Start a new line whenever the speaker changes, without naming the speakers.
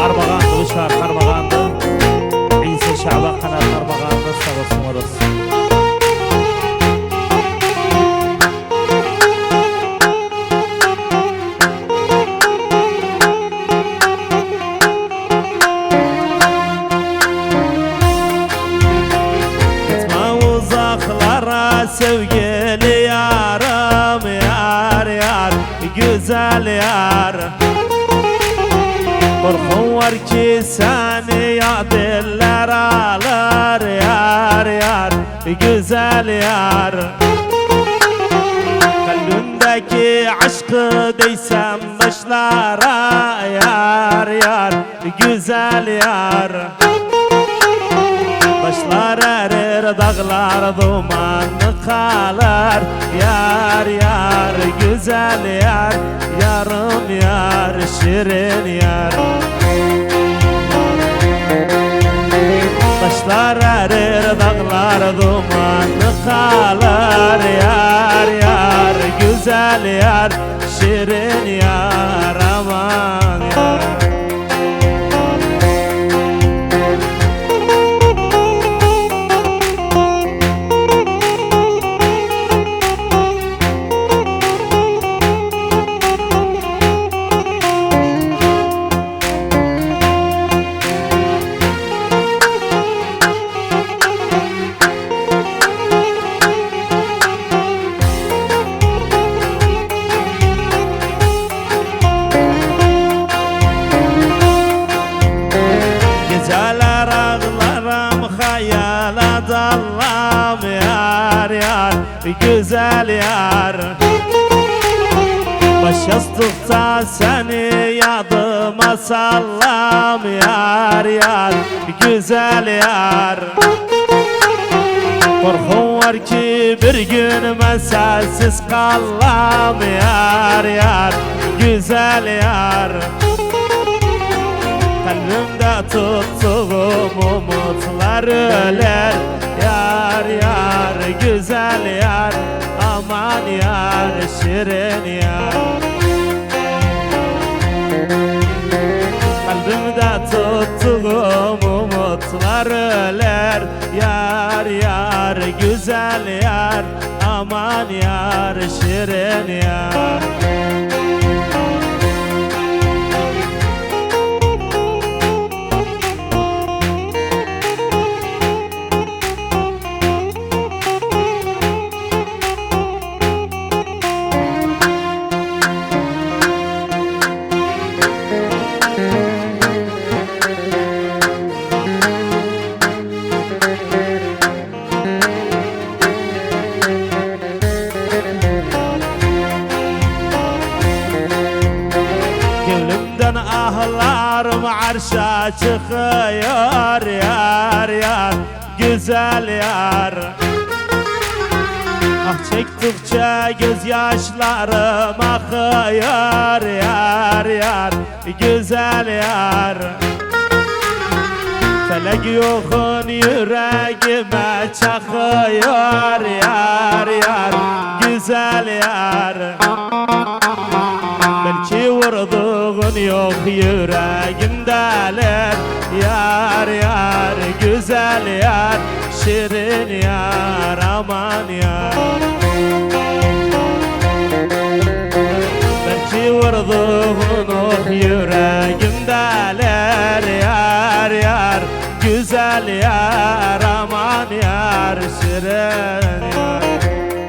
Armağandı, bu şarkı armağandı. İsa Şaban kanat armağandı, sağ olsun orası. Gitme uzaklara sevgili yarım, yar yar, güzel yar. Korkum var ki seni ya diller alır, yar yar, güzel yar. Kalbimdeki aşkı değsem başlara, yar yar, güzel yar. Başlar erir, dağlar dumanlı kalır, yar yar, güzel yar. Yarım yar, şirin yar. Taşlar erir, dağlar dumanlı kalır, yar yar, güzel yar, şirin yar, aman yar. Geceler ağlarım, hayala dallam, yar yar, güzel yar. Baş yastıkta seni yadıma sallam, yar yar, güzel yar. Korkum var ki bir gün ben sensiz kallam, yar yar, güzel yar. Kalbimde tuttuğum umutlar öler, yar yar, güzel yar, aman yar, şirin yar. Kalbimde tuttuğum umutlar öler, yar yar, güzel yar, aman yar, şirin yar. Ahlarım arşa çıkıyor, yar yar, güzel yar. Ah çektikçe gözyaşlarım akıyor, yar yar, güzel yar. Felek yokun yüreğime çakıyor, yar yar, güzel yar. Belki vurduğun yok yüreğimdeler, yar yar, güzel yar, şirin yar, aman yar. Belki vurduğun yok yüreğimdeler, yar yar, güzel yar, aman yar, şirin yar.